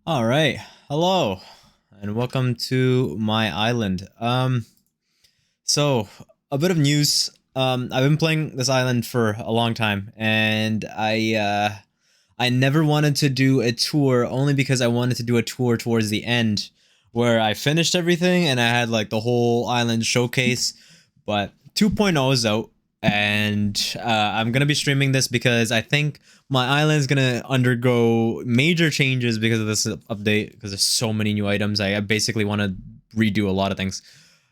All right. Hello and welcome to my island. So a bit of news. I've been playing this island for a long time and I never wanted to do a tour only because I wanted to do a tour towards the end where I finished everything and I had like the whole island showcase. But 2.0 is out and I'm going to be streaming this because I think my island is gonna undergo major changes because of this update because there's so many new items. I basically want to redo a lot of things.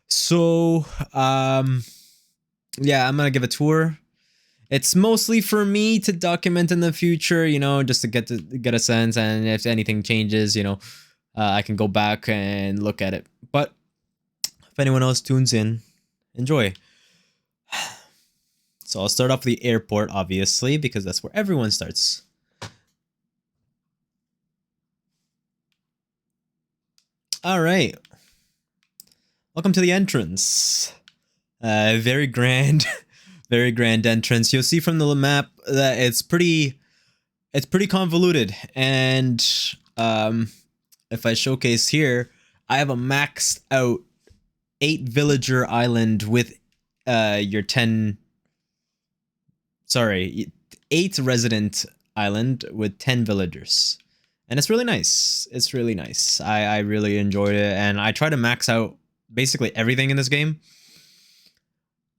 So yeah, I'm gonna give a tour. It's mostly for me to document in the future, just to get a sense, and if anything changes, I can go back and look at it. But if anyone else tunes in, enjoy. So I'll start off with the airport, obviously, because that's where everyone starts. All right. Welcome to the entrance. Very grand, very grand entrance. You'll see from the map that it's pretty convoluted. And if I showcase here, I have a maxed out 8 villager island with your 8 resident island with 10 villagers. And it's really nice. It's really nice. I really enjoyed it, and I try to max out basically everything in this game.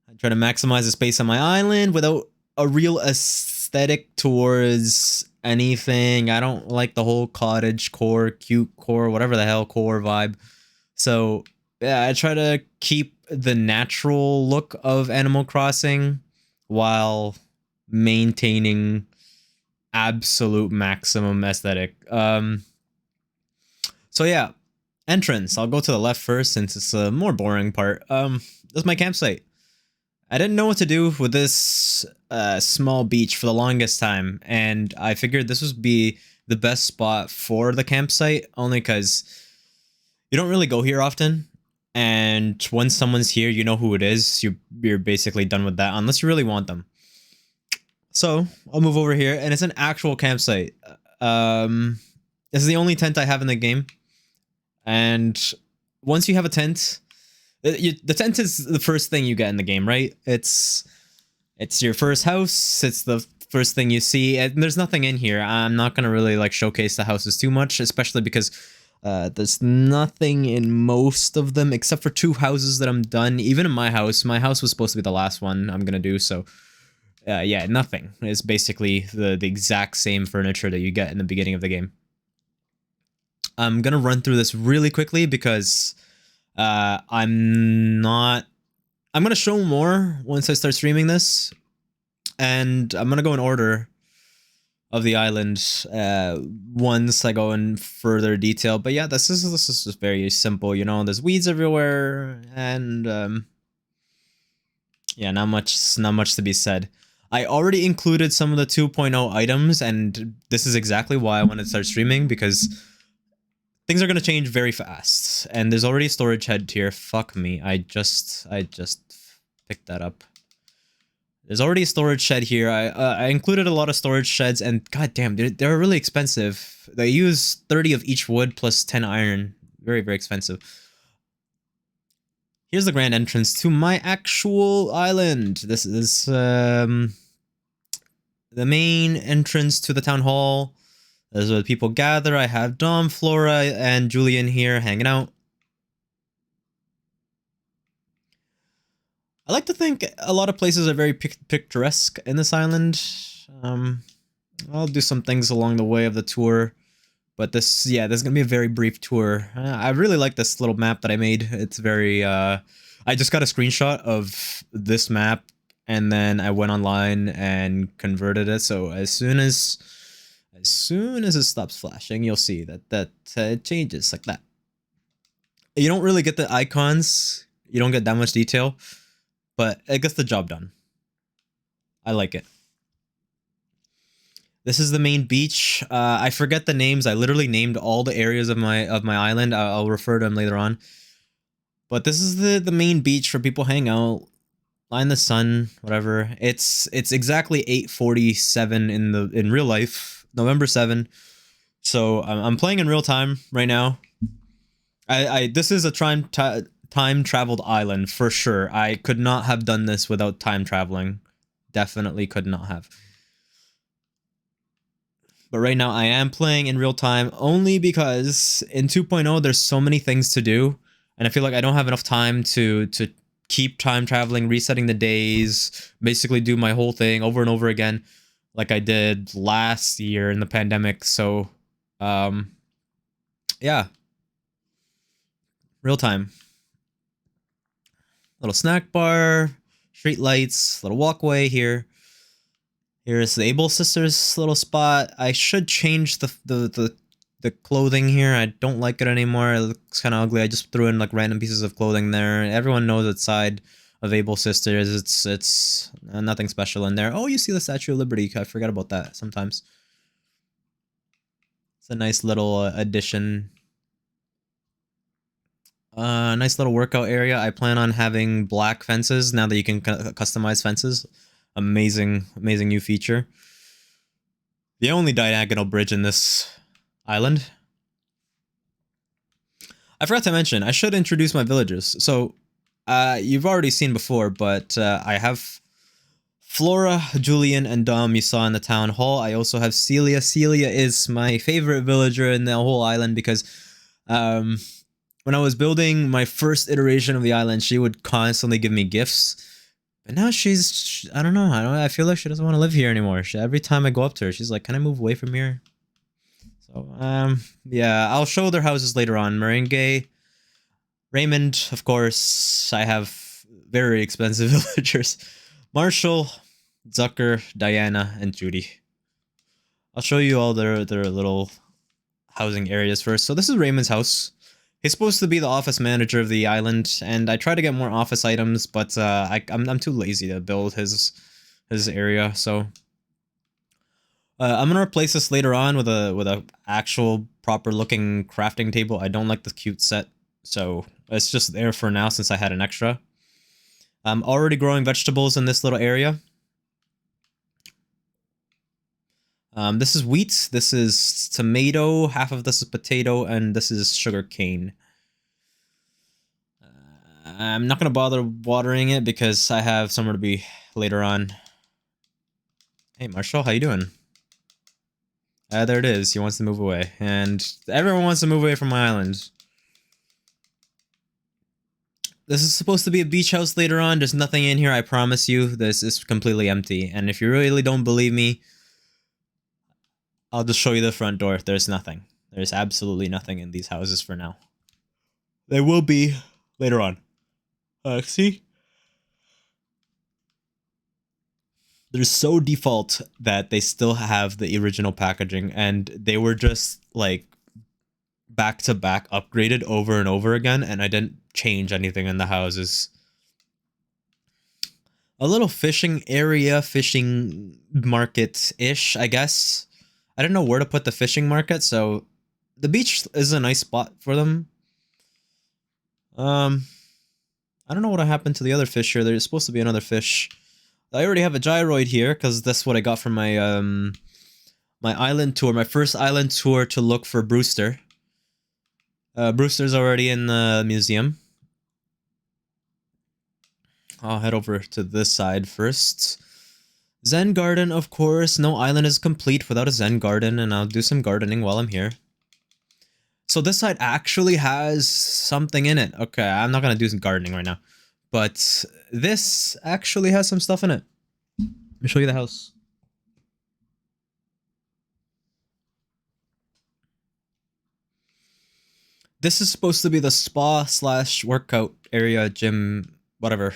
I try to maximize the space on my island without a real aesthetic towards anything. I don't like the whole cottage core, cute core, whatever the hell core vibe. So yeah, I try to keep the natural look of Animal Crossing while maintaining absolute maximum aesthetic. So yeah, entrance. I'll go to the left first since it's a more boring part. This is my campsite. I didn't know what to do with this small beach for the longest time, and I figured this would be the best spot for the campsite, only because you don't really go here often, and once someone's here, you know who it is. You're basically done with that, unless you really want them. So I'll move over here, and it's an actual campsite. This is the only tent I have in the game, and once you have a tent, the tent is the first thing you get in the game, right? It's your first house. It's the first thing you see, and there's nothing in here. I'm not gonna really like showcase the houses too much, especially because there's nothing in most of them except for 2 houses that I'm done. Even in my house was supposed to be the last one I'm gonna do. So yeah, nothing. It's basically the exact same furniture that you get in the beginning of the game. I'm gonna run through this really quickly because I'm gonna show more once I start streaming this, and I'm gonna go in order of the island once I go in further detail. But yeah, this is just very simple. There's weeds everywhere, and yeah, not much to be said. I already included some of the 2.0 items, and this is exactly why I wanted to start streaming, because things are going to change very fast. And there's already a storage shed here. Fuck me. I just picked that up. There's already a storage shed here. I included a lot of storage sheds, and goddamn, they're really expensive. They use 30 of each wood plus 10 iron. Very, very expensive. Here's the grand entrance to my actual island. This is the main entrance to the town hall. This is where people gather. I have Dom, Flora, and Julian here hanging out. I like to think a lot of places are very picturesque in this island. I'll do some things along the way of the tour. But this is gonna be a very brief tour. I really like this little map that I made. It's very, I just got a screenshot of this map, and then I went online and converted it. So as soon as it stops flashing, you'll see that it changes like that. You don't really get the icons. You don't get that much detail, but it gets the job done. I like it. This is the main beach. I forget the names. I literally named all the areas of my island. I'll refer to them later on. But this is the main beach for people hang out, lie in the sun, whatever. It's exactly 8:47 in real life, November 7. So I'm playing in real time right now. I this is a time traveled island for sure. I could not have done this without time traveling. Definitely could not have. But right now I am playing in real time only because in 2.0 there's so many things to do, and I feel like I don't have enough time to keep time traveling, resetting the days, basically do my whole thing over and over again like I did last year in the pandemic. So um yeah, real time. Little snack bar, street lights, little walkway here. Here's the Able Sisters little spot. I should change the clothing here. I don't like it anymore. It looks kind of ugly. I just threw in like random pieces of clothing there. Everyone knows it's side of Able Sisters. It's nothing special in there. Oh, you see the Statue of Liberty. I forget about that sometimes. It's a nice little addition. Nice little workout area. I plan on having black fences now that you can customize fences. Amazing, amazing new feature. The only diagonal bridge in this island. I forgot to mention, I should introduce my villagers. So, you've already seen before, but I have Flora, Julian, and Dom you saw in the town hall. I also have Celia. Celia is my favorite villager in the whole island because when I was building my first iteration of the island, she would constantly give me gifts. But now I don't know. I feel like she doesn't want to live here anymore. Every time I go up to her, she's like, "Can I move away from here?" So, yeah, I'll show their houses later on. Merengue, Raymond, of course. I have very expensive villagers. Marshall, Zucker, Diana, and Judy. I'll show you all their little housing areas first. So this is Raymond's house. He's supposed to be the office manager of the island, and I try to get more office items, but I'm too lazy to build his area. So I'm gonna replace this later on with a actual proper looking crafting table. I don't like the cute set, so it's just there for now since I had an extra. I'm already growing vegetables in this little area. This is wheat, this is tomato, half of this is potato, and this is sugar cane. I'm not gonna bother watering it because I have somewhere to be later on. Hey Marshall, how you doing? There it is. He wants to move away, and everyone wants to move away from my island. This is supposed to be a beach house later on. There's nothing in here, I promise you. This is completely empty, and if you really don't believe me, I'll just show you the front door. There's nothing. There's absolutely nothing in these houses for now. There will be later on. See? They're so default that they still have the original packaging, and they were just like back to back upgraded over and over again, and I didn't change anything in the houses. A little fishing area, fishing market-ish, I guess. I don't know where to put the fishing market, so the beach is a nice spot for them. I don't know what happened to the other fish here. There's supposed to be another fish. I already have a gyroid here because that's what I got from my my island tour, my first island tour to look for Brewster. Brewster's already in the museum. I'll head over to this side first. Zen garden, of course. No island is complete without a Zen garden, and I'll do some gardening while I'm here. So this side actually has something in it. Okay, I'm not gonna do some gardening right now, but this actually has some stuff in it. Let me show you the house. This is supposed to be the spa slash workout area, gym, whatever.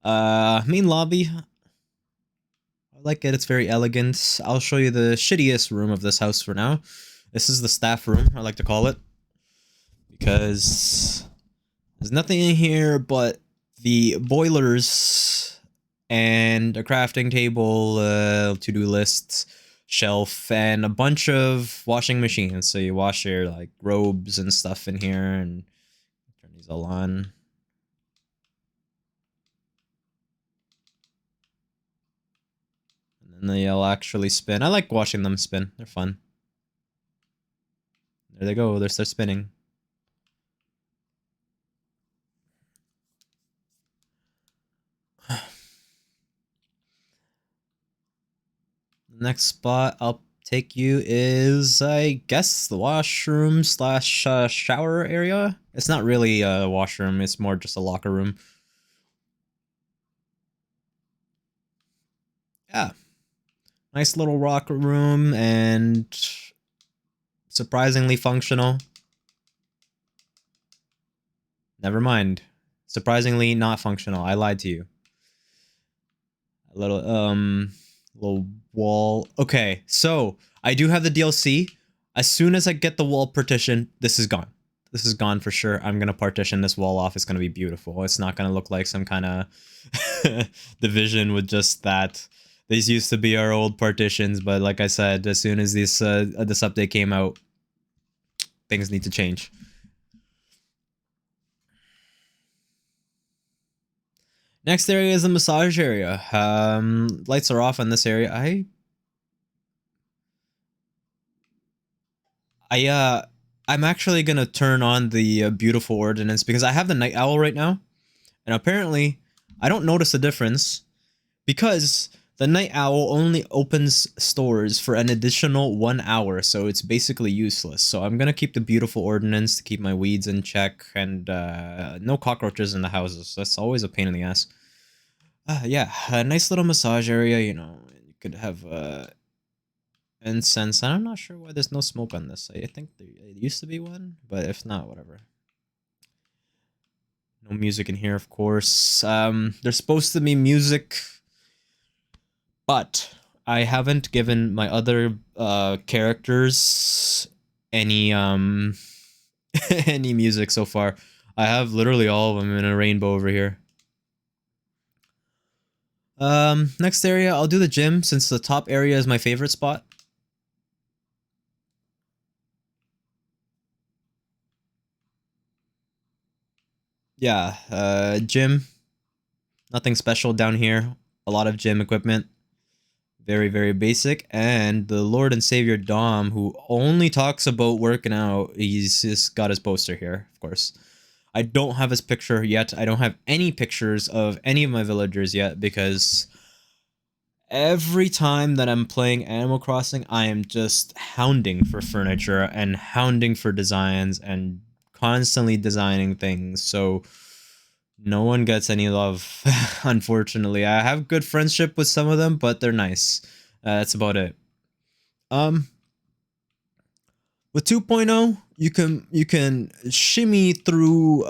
Main lobby. I like it. It's very elegant. I'll show you the shittiest room of this house for now. This is the staff room, I like to call it, because there's nothing in here but the boilers and a crafting table, to-do lists, shelf, and a bunch of washing machines. So you wash your like robes and stuff in here, and turn these all on. And then they'll actually spin. I like watching them spin. They're fun. There they go. They start spinning. Next spot I'll take you is, I guess, the washroom slash shower area. It's not really a washroom. It's more just a locker room. Yeah. Nice little locker room and surprisingly functional. Never mind. Surprisingly not functional. I lied to you. A little wall. Okay, so I do have the DLC. As soon as I get the wall partition, this is gone. This is gone for sure. I'm gonna partition this wall off. It's gonna be beautiful. It's not gonna look like some kind of division with just that. These used to be our old partitions, but like I said, as soon as this update came out, things need to change. Next area is the massage area. Lights are off on this area. I'm actually gonna turn on the beautiful ordinance because I have the night owl right now, and apparently I don't notice a difference because the night owl only opens stores for an additional 1 hour, so it's basically useless. So I'm gonna keep the beautiful ordinance to keep my weeds in check and no cockroaches in the houses. That's always a pain in the ass. Yeah, a nice little massage area. You know, you could have incense. I'm not sure why there's no smoke on this. I think there used to be one, but if not, whatever. No music in here, of course. There's supposed to be music, but I haven't given my other characters any any music so far. I have literally all of them in a rainbow over here. Next area, I'll do the gym since the top area is my favorite spot. Yeah, gym. Nothing special down here. A lot of gym equipment. Very, very basic. And the Lord and Savior Dom, who only talks about working out, he's just got his poster here, of course. I don't have his picture yet. I don't have any pictures of any of my villagers yet because every time that I'm playing Animal Crossing, I am just hounding for furniture and hounding for designs and constantly designing things. So no one gets any love, unfortunately. I have good friendship with some of them, but they're nice. That's about it. With 2.0, you can shimmy through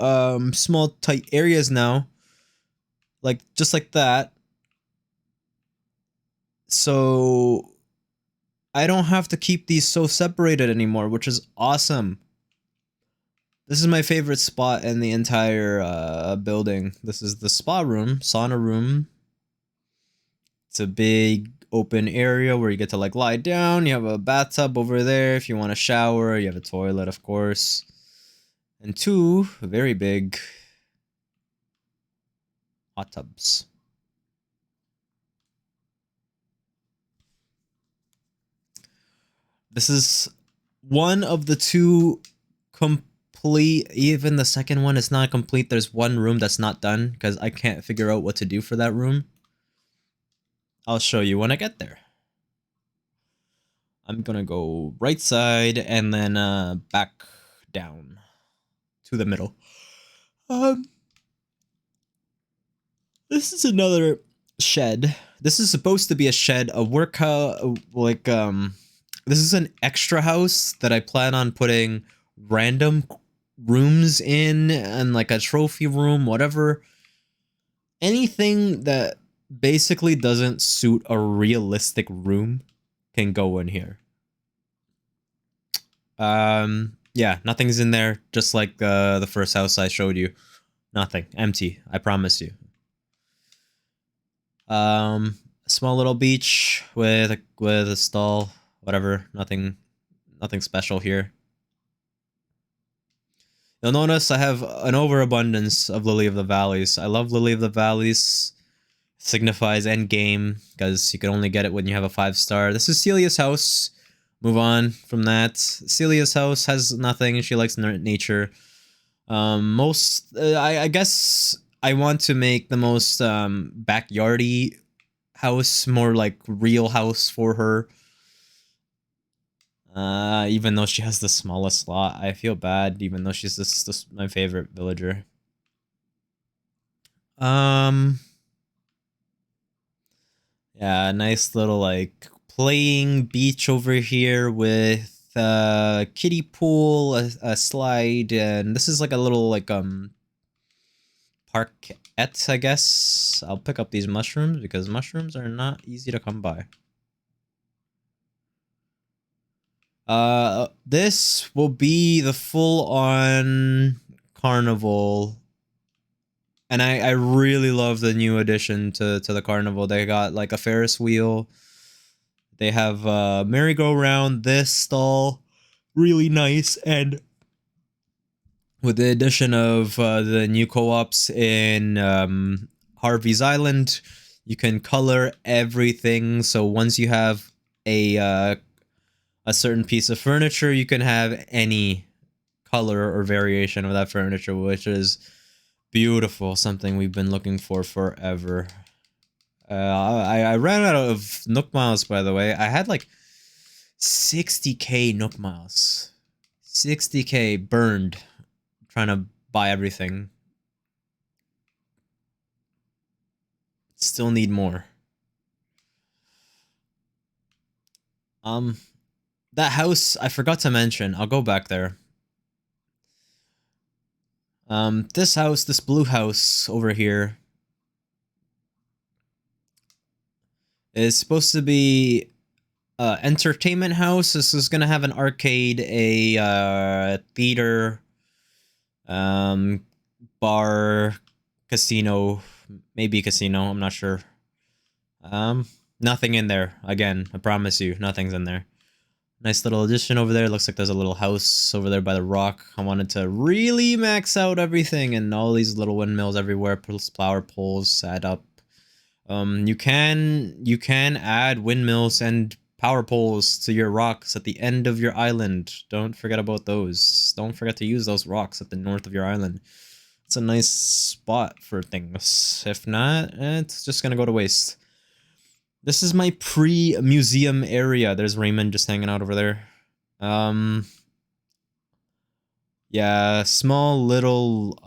small tight areas now, like just like that. So I don't have to keep these so separated anymore, which is awesome. This is my favorite spot in the entire building. This is the spa room, sauna room. It's a big open area where you get to like lie down. You have a bathtub over there if you want to shower. You have a toilet, of course. And 2 very big hot tubs. This is one of the 2 complete. Even the second one is not complete. There's one room that's not done because I can't figure out what to do for that room. I'll show you when I get there. I'm gonna go right side and then back down to the middle. This is another shed. This is supposed to be a shed, a workhouse, like this is an extra house that I plan on putting random rooms in and like a trophy room, whatever. Anything that basically doesn't suit a realistic room can go in here. Yeah, nothing's in there, just like the first house I showed you. Nothing. Empty. I promise you. A small little beach with a stall, whatever. Nothing special here. You'll notice I have an overabundance of Lily of the Valleys. I love Lily of the Valleys. Signifies end game because you can only get it when you have a 5-star. This is Celia's house. Move on from that. Celia's house has nothing. She likes nature. I guess I want to make the most backyardy house, more like real house for her. Even though she has the smallest slot, I feel bad. Even though she's this my favorite villager. Yeah, nice little like playing beach over here with kiddie pool, a slide, and this is like a little like parkette, I guess. I'll pick up these mushrooms because mushrooms are not easy to come by. This will be the full-on carnival. And I really love the new addition to the carnival. They got like a Ferris wheel. They have merry-go-round, this stall, really nice, and with the addition of the new co-ops in Harvey's Island, you can color everything. So once you have a certain piece of furniture, you can have any color or variation of that furniture, which is beautiful. Something we've been looking for forever. I ran out of Nook Miles, by the way. I had like 60k Nook Miles. 60k burned trying to buy everything. Still need more. That house, I forgot to mention. I'll go back there. This house, this blue house over here, is supposed to be entertainment house. This is gonna have an arcade, a theater, bar, casino, maybe casino, I'm not sure. Nothing in there. Again, I promise you, nothing's in there. Nice little addition over there. Looks like there's a little house over there by the rock. I wanted to really max out everything, and all these little windmills everywhere, plus flower poles add up. You can add windmills and power poles to your rocks at the end of your island. Don't forget about those. Don't forget to use those rocks at the north of your island. It's a nice spot for things. If not, it's just gonna go to waste. This is my pre-museum area. There's Raymond just hanging out over there. Yeah, small little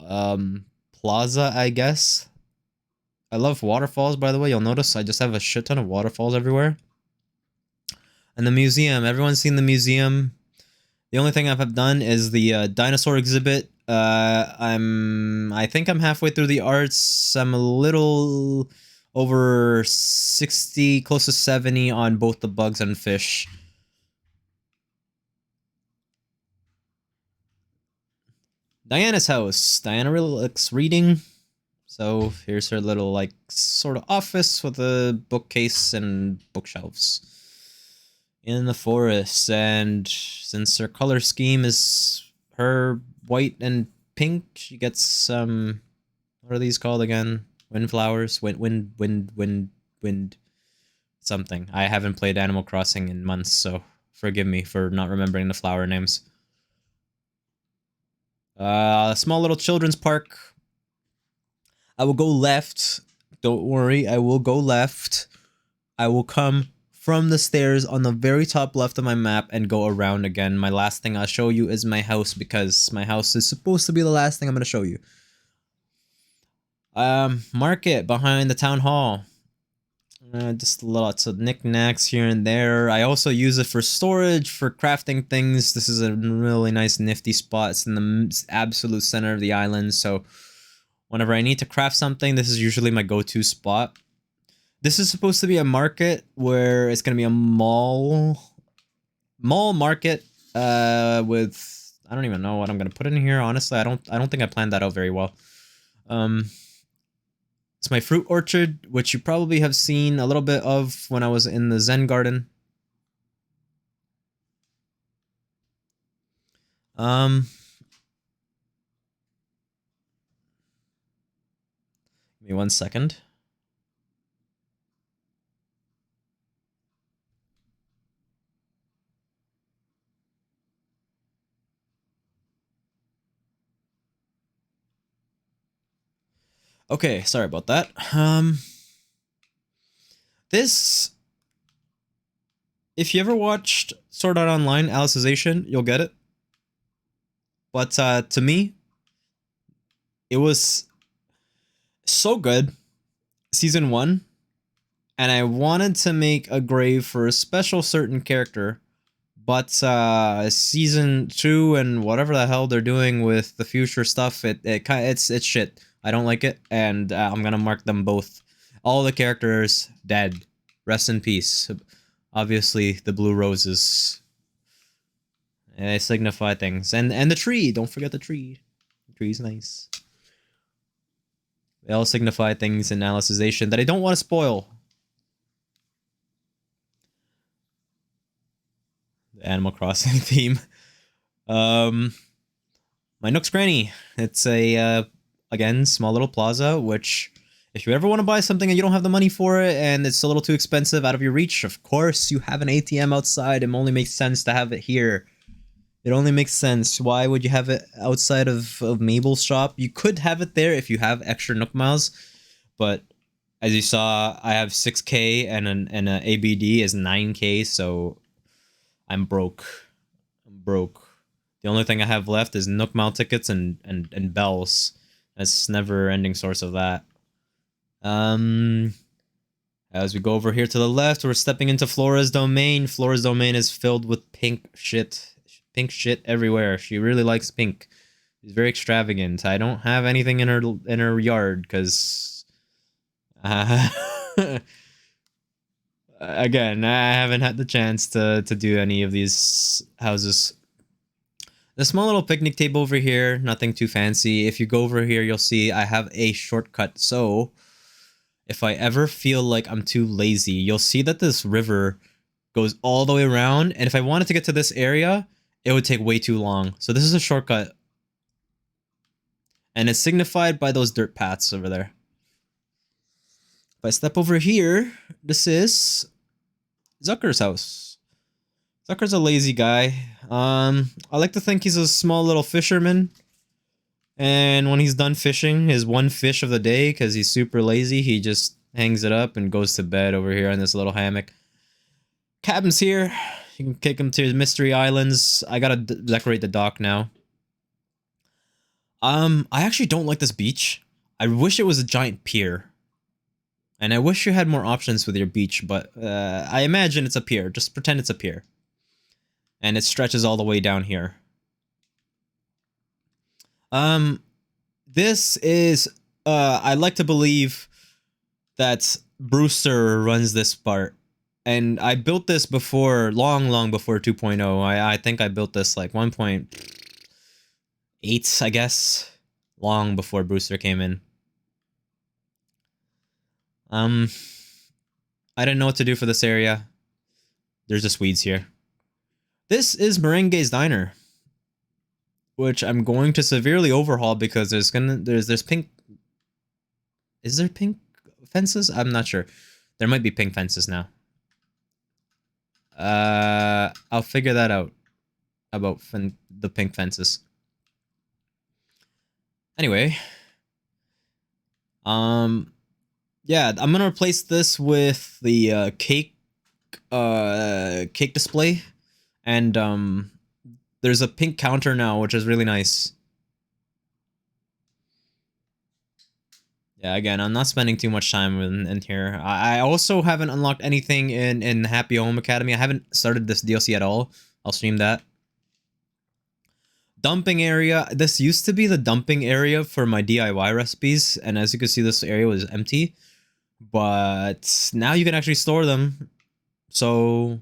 plaza, I guess. I love waterfalls, by the way. You'll notice I just have a shit ton of waterfalls everywhere. And the museum, everyone's seen the museum. The only thing I've done is the dinosaur exhibit. I think I'm halfway through the arts. I'm a little over 60, close to 70 on both the bugs and fish. Diana's house. Diana really likes reading. So here's her little, like, sort of office with a bookcase and bookshelves in the forest. And since her color scheme is her white and pink, she gets some, what are these called again? Windflowers? Wind something. I haven't played Animal Crossing in months, so forgive me for not remembering the flower names. A small little children's park. I will go left. Don't worry, I will go left. I will come from the stairs on the very top left of my map and go around again. My last thing I'll show you is my house, because my house is supposed to be the last thing I'm going to show you. Market behind the town hall. Just lots of knickknacks here and there. I also use it for storage, for crafting things. This is a really nice nifty spot. It's in the absolute center of the island, so whenever I need to craft something, this is usually my go-to spot. This is supposed to be a market where it's going to be a mall market with, I don't even know what I'm going to put in here, honestly. I don't think I planned that out very well. It's my fruit orchard, which you probably have seen a little bit of when I was in the Zen garden. Give me 1 second. Okay, sorry about that. This, if you ever watched Sword Art Online Alicization, you'll get it. But to me, it was so good, season 1, and I wanted to make a grave for a special certain character, but season 2 and whatever the hell they're doing with the future stuff, it's shit. I don't like it, and I'm gonna mark them both. All the characters dead. Rest in peace. Obviously, the blue roses. They signify things, and the tree. Don't forget the tree. The tree's nice. They all signify things in Alicization that I don't want to spoil. The Animal Crossing theme. My Nook's Cranny. It's a, again, small little plaza, which, if you ever want to buy something and you don't have the money for it, and it's a little too expensive, out of your reach, of course, you have an ATM outside. It only makes sense to have it here. It only makes sense. Why would you have it outside of Mabel's shop? You could have it there if you have extra Nook Miles, but as you saw, I have 6k and an ABD is 9k, so I'm broke. I'm broke. The only thing I have left is Nook Mile tickets and bells. That's never-ending source of that. As we go over here to the left, we're stepping into Flora's domain. Flora's domain is filled with pink shit. Pink shit everywhere. She really likes pink. She's very extravagant. I don't have anything in her yard because again, I haven't had the chance to do any of these houses. The small little picnic table over here, nothing too fancy. If you go over here, you'll see I have a shortcut. So if I ever feel like I'm too lazy, you'll see that this river goes all the way around, and if I wanted to get to this area, it would take way too long. So this is a shortcut. And it's signified by those dirt paths over there. If I step over here, this is Zucker's house. Zucker's a lazy guy. I like to think he's a small little fisherman. And when he's done fishing his one fish of the day, because he's super lazy, he just hangs it up and goes to bed over here on this little hammock. Cabin's here. You can kick him to his mystery islands. I gotta decorate the dock now. I actually don't like this beach. I wish it was a giant pier. And I wish you had more options with your beach, but I imagine it's a pier. Just pretend it's a pier. And it stretches all the way down here. This is, I like to believe that Brewster runs this part. And I built this before, long before 2.0. I think I built this like 1.8, I guess. Long before Brewster came in. I didn't know what to do for this area. There's just weeds here. This is Merengue's Diner, which I'm going to severely overhaul because there's pink. Is there pink fences? I'm not sure. There might be pink fences now. I'll figure that out about the pink fences. Anyway, yeah, I'm gonna replace this with the cake display, and there's a pink counter now, which is really nice. Yeah, again, I'm not spending too much time in here. I also haven't unlocked anything in Happy Home Academy. I haven't started this DLC at all. I'll stream that. Dumping area. This used to be the dumping area for my DIY recipes, and as you can see, this area was empty. But now you can actually store them. So,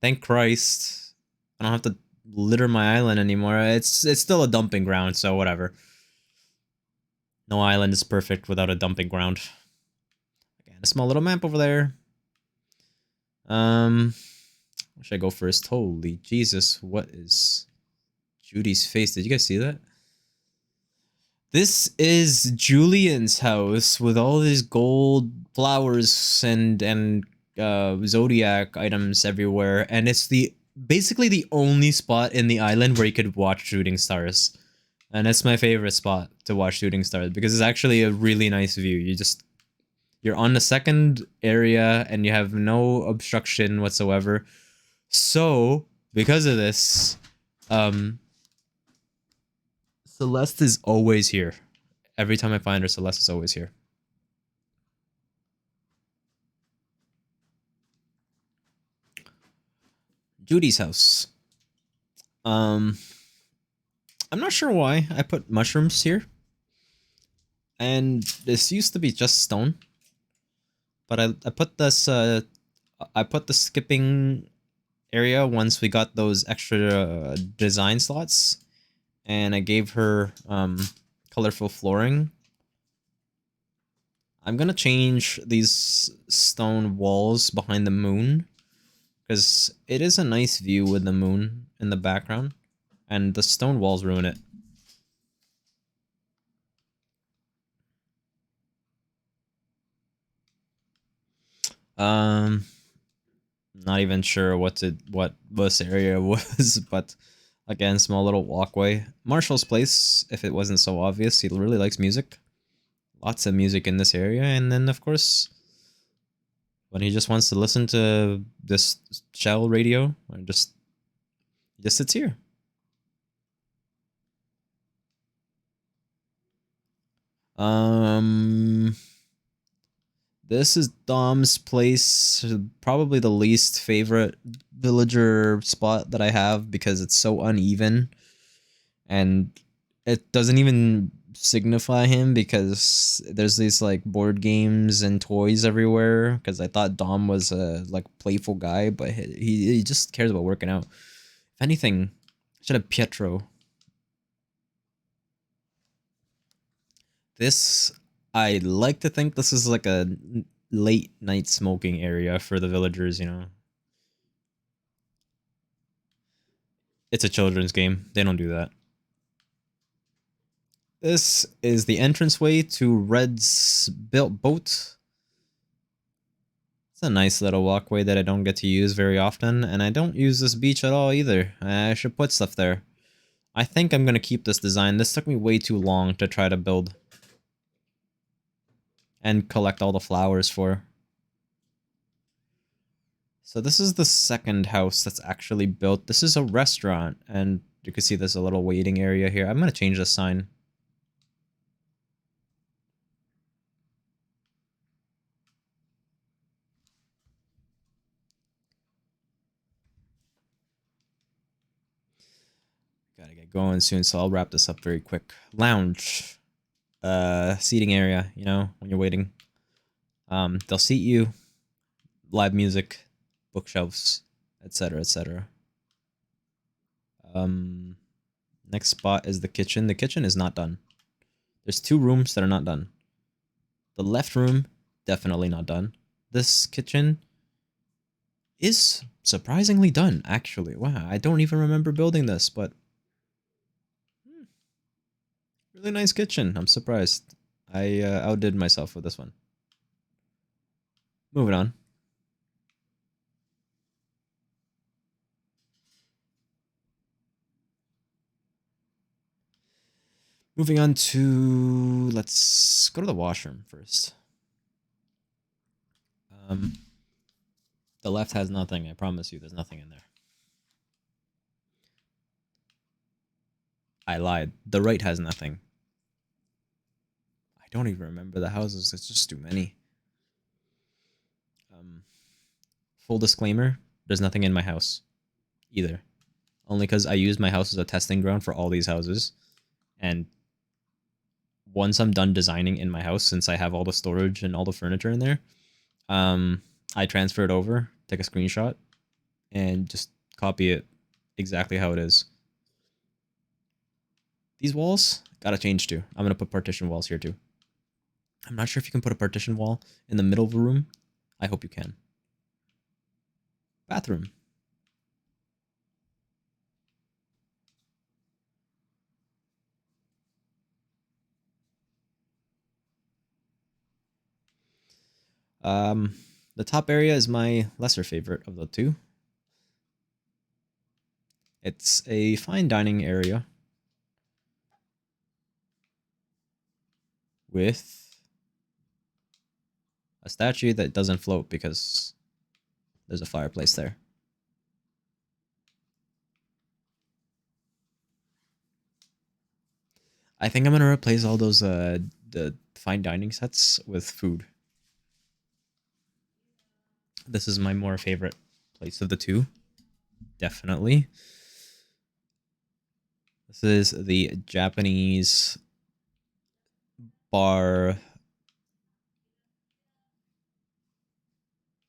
thank Christ. I don't have to litter my island anymore. It's still a dumping ground, so whatever. No island is perfect without a dumping ground. Again, a small little map over there. Where should I go first? Holy Jesus, what is Judy's face? Did you guys see that? This is Julian's house with all these gold flowers and zodiac items everywhere, and it's basically the only spot in the island where you could watch shooting stars, and it's my favorite spot. to watch shooting stars because it's actually a really nice view. You're on the second area and you have no obstruction whatsoever. So because of this, Celeste is always here. Every time I find her, Celeste is always here. Judy's house. I'm not sure why I put mushrooms here. And this used to be just stone. But I put this I put the skipping area once we got those extra design slots, and I gave her colorful flooring. I'm gonna change these stone walls behind the moon because it is a nice view with the moon in the background, and the stone walls ruin it. Not even sure what this area was, but again, small little walkway. Marshall's place, if it wasn't so obvious, he really likes music. Lots of music in this area, and then of course, when he just wants to listen to this shell radio, or he just sits here. This is Dom's place, probably the least favorite villager spot that I have because it's so uneven. And it doesn't even signify him because there's these like board games and toys everywhere because I thought Dom was a like playful guy, but he just cares about working out. If anything, I should have Pietro. This, I like to think this is like a late night smoking area for the villagers, you know. It's a children's game. They don't do that. This is the entranceway to Red's built boat. It's a nice little walkway that I don't get to use very often, and I don't use this beach at all either. I should put stuff there. I think I'm gonna keep this design. This took me way too long to try to build and collect all the flowers for. So this is the second house that's actually built. This is a restaurant, and you can see there's a little waiting area here. I'm gonna change the sign. Gotta get going soon, so I'll wrap this up very quick. Lounge. Seating area, you know, when you're waiting. They'll seat you. Live music, bookshelves, etc., etc. Next spot is the kitchen. The kitchen is not done. There's 2 rooms that are not done. The left room, definitely not done. This kitchen is surprisingly done, actually. Wow, I don't even remember building this, but really nice kitchen. I'm surprised. I outdid myself with this one. Moving on. Moving on to... let's go to the washroom first. The left has nothing. I promise you there's nothing in there. I lied. The right has nothing. I don't even remember the houses. It's just too many. Full disclaimer, there's nothing in my house either. Only because I used my house as a testing ground for all these houses. And once I'm done designing in my house, since I have all the storage and all the furniture in there, I transfer it over, take a screenshot, and just copy it exactly how it is. These walls gotta change too. I'm gonna put partition walls here too. I'm not sure if you can put a partition wall in the middle of a room. I hope you can. Bathroom. The top area is my lesser favorite of the 2. It's a fine dining area. with a statue that doesn't float because there's a fireplace there. I think I'm gonna replace all those the fine dining sets with food. This is my more favorite place of the two. Definitely. This is the Japanese bar.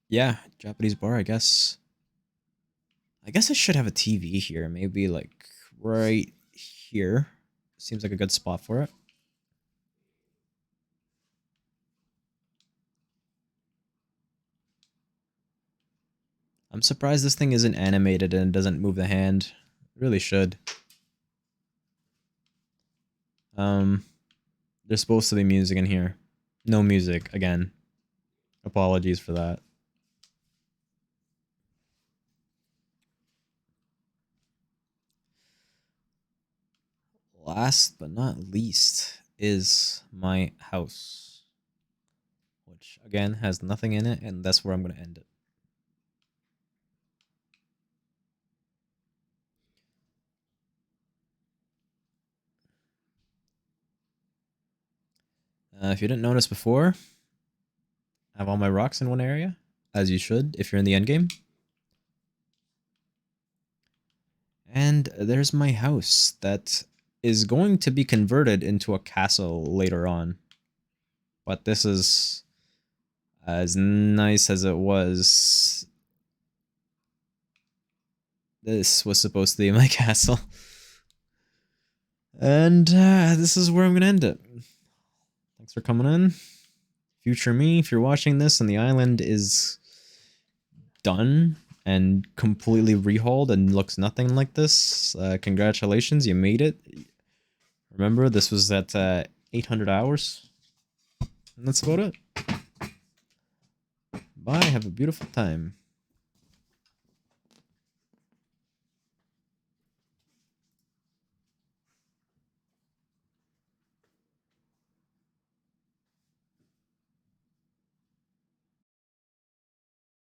Yeah, Japanese bar, I guess. I guess I should have a TV here. Maybe like right here. Seems like a good spot for it. I'm surprised this thing isn't animated and doesn't move the hand. It really should. There's supposed to be music in here. No music, again. Apologies for that. Last but not least is my house. Which, again, has nothing in it, and that's where I'm going to end it. If you didn't notice before, I have all my rocks in one area, as you should if you're in the endgame. And there's my house that is going to be converted into a castle later on. But this is as nice as it was. This was supposed to be my castle. And this is where I'm going to end it. Thanks for coming in. Future me, if you're watching this and the island is done and completely rehauled and looks nothing like this, congratulations, you made it. Remember, this was at 800 hours. And that's about it. Bye, have a beautiful time.